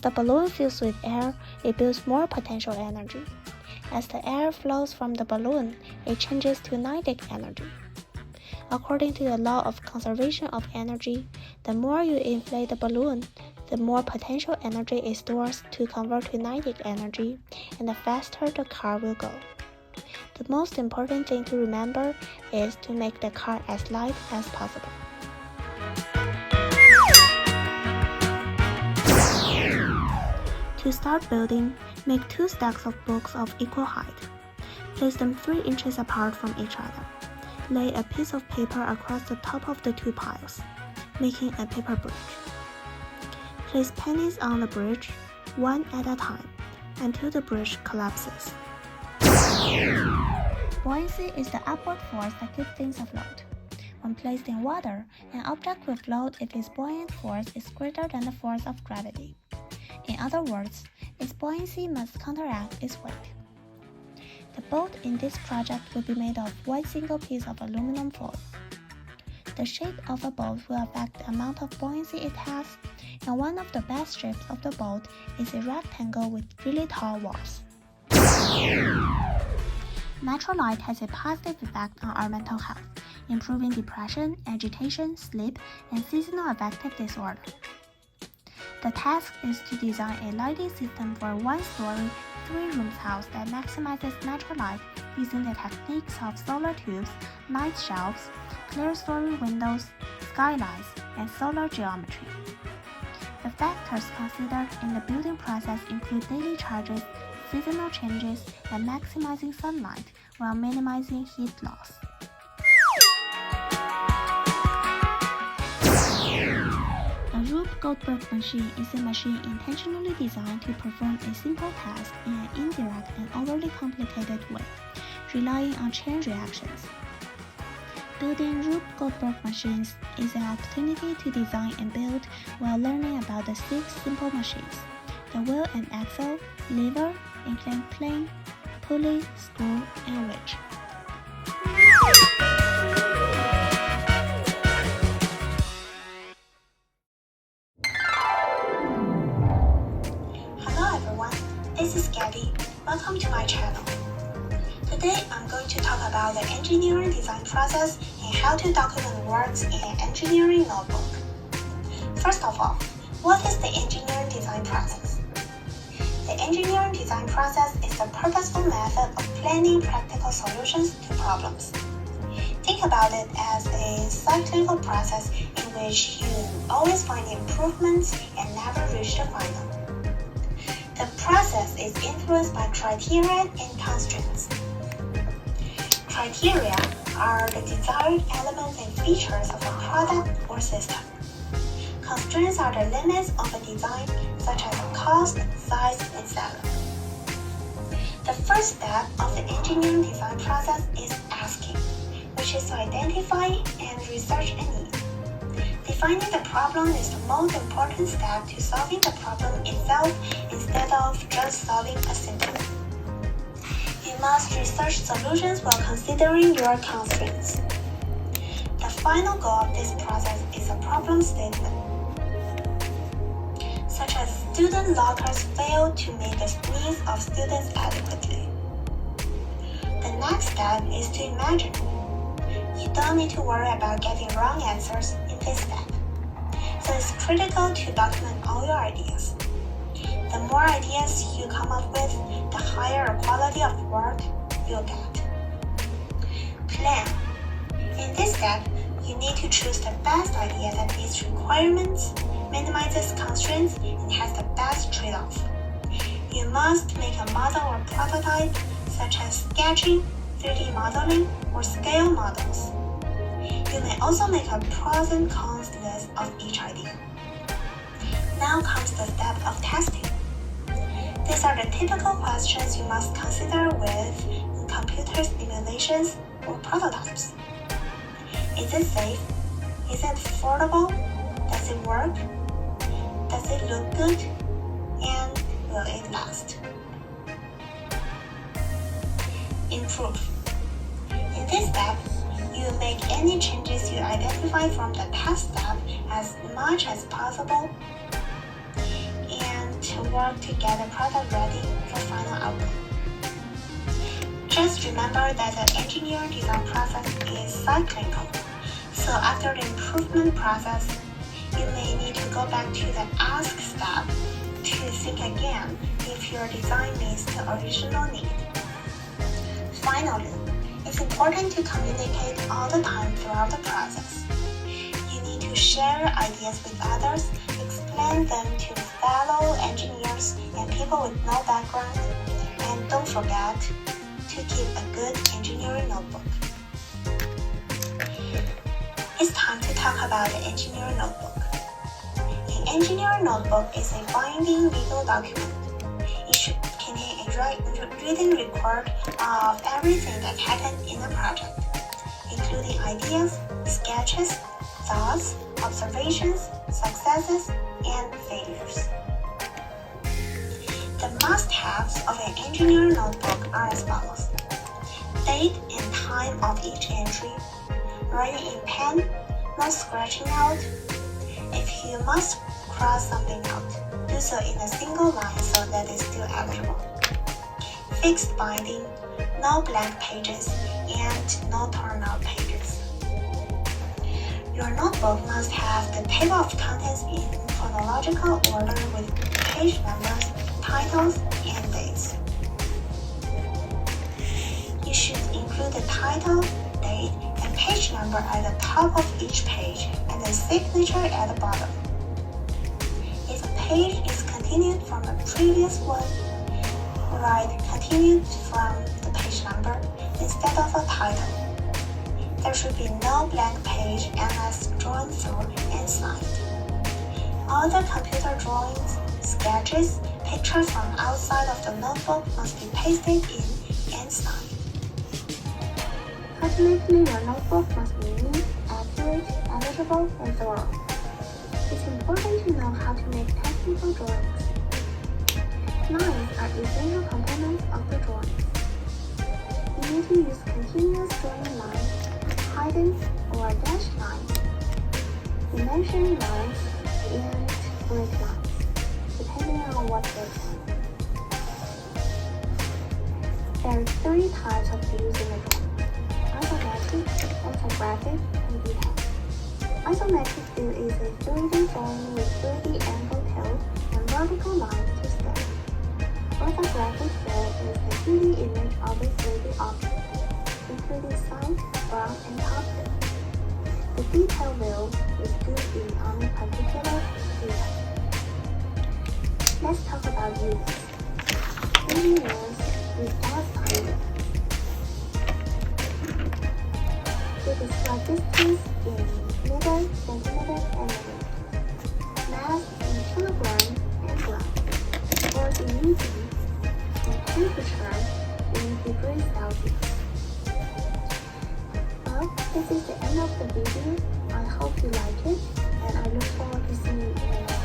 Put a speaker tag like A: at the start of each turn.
A: the balloon fills with air, it builds more potential energy. As the air flows from the balloon, it changes to kinetic energy. According to the law of conservation of energy, the more you inflate the balloon, the more potential energy it stores to convert to kinetic energy, and the faster the car will go. The most important thing to remember is to make the car as light as possible. To start building, make 2 stacks of blocks of equal height. Place them 3 inches apart from each other. Lay a piece of paper across the top of the 2 piles, making a paper bridge. Place pennies on the bridge, one at a time, until the bridge collapses. Buoyancy is the upward force that keeps things afloat. When placed in water, an object will float if its buoyant force is greater than the force of gravity. In other words, its buoyancy must counteract its weight. The boat in this project will be made of one single piece of aluminum foil. The shape of a boat will affect the amount of buoyancy it has, and one of the best shapes of the boat is a rectangle with really tall walls. Natural light has a positive effect on our mental health, improving depression, agitation, sleep, and seasonal affective disorder. The task is to design a lighting system for a 1-story, 3-room house that maximizes natural light using the techniques of solar tubes, light shelves, clear-story windows, skylights, and solar geometry. The factors considered in the building process include daily charges, seasonal changes, and maximizing sunlight while minimizing heat loss. A Rube Goldberg machine is a machine intentionally designed to perform a simple task in an indirect and overly complicated way, relying on chain reactions. Building Rube Goldberg machines is an opportunity to design and build while learning about the 6 simple machines: the wheel and axle, lever, inclined plane, pulley, screw, and winch.
B: Hello everyone, this is Gabbie. Welcome to my channel. Today I'm going to talk about the engineering design process and how to document works in an engineering notebook. First of all, what is the engineering design process? The engineering design process is the purposeful method of planning practical solutions to problems. Think about it as a cyclical process in which you always find improvements and never reach the final. The process is influenced by criteria and constraints. Criteria are the desired elements and features of a product or system. Constraints are the limits of a design, such as cost, size, etc. The first step of the engineering design process is asking, which is to identify and research a need. Defining the problem is the most important step to solving the problem itself instead of just solving a symptom. You must research solutions while considering your constraints. The final goal of this process is a problem statement, such as student lockers fail to meet the needs of students adequately. The next step is to imagine. You don't need to worry about getting wrong answers in this step, so it's critical to document all your ideas. The more ideas you come up with, the higher quality of work you'll get. Plan. In this step, you need to choose the best idea that meets requirements, minimizes constraints, and has the best trade-off. You must make a model or prototype, such as sketching, 3D modeling, or scale models. You may also make a pros and cons list of each idea. Now comes the step of testing. These are the typical questions you must consider with computer simulations or prototypes. Is it safe? Is it affordable? Does it work? Does it look good? And will it last? Improve. In this step, you make any changes you identify from the test step as much as possible. And work to get the product ready for final output. Just remember that the engineering design process is cyclical, so after the improvement process, you may need to go back to the ask step to think again if your design meets the original need. Finally, it's important to communicate all the time throughout the process. You need to share ideas with others, explain them to fellow engineers and people with no background, and don't forget to keep a good engineering notebook. It's time to talk about the engineering notebook. An engineering notebook is a binding legal document. It should contain a written record of everything that happened in the project, including ideas, sketches, thoughts, observations, successes, and failures. The must-haves of an engineering notebook are as follows: date and time of each entry, writing in pen, not scratching out. If you must cross something out, do so in a single line so that it's still eligible. Fixed binding, no blank pages, and no torn out pages. Your notebook must have the table of contents in chronological order with page numbers, titles, and dates. You should include the title, date, and page number at the top of each page and the signature at the bottom. If a page is continued from a previous one, write continued from the page number instead of a title. There should be no blank page unless drawn through and signed. All the computer drawings, sketches, pictures from outside of the notebook must be pasted in and signed. Ultimately, your notebook must be neat, accurate, eligible, and thorough. It's important to know how to make technical drawings. Lines are essential components of the drawings. You need to use continuous drawing lines, hidden or dashed lines, dimension lines, and break lines, depending on what they're on. There are 3 types of views in the drawing: isometric, orthographic, and detailed. Isometric view is a 3D drawing with 3D angle tails and vertical lines to scale. Orthographic view is a 2D image of a 3D object, including side, front, and top view. The detailed view is zoomed in on a particular detail. Let's talk about units. Engineers use SI units. They describe distance in meter, centimeter, and millimeter. Mass in kilogram and gram. Force in Newton. And temperature in degrees Celsius. Well, this is the end of the video. I hope you like it, and I look forward to seeing you in the next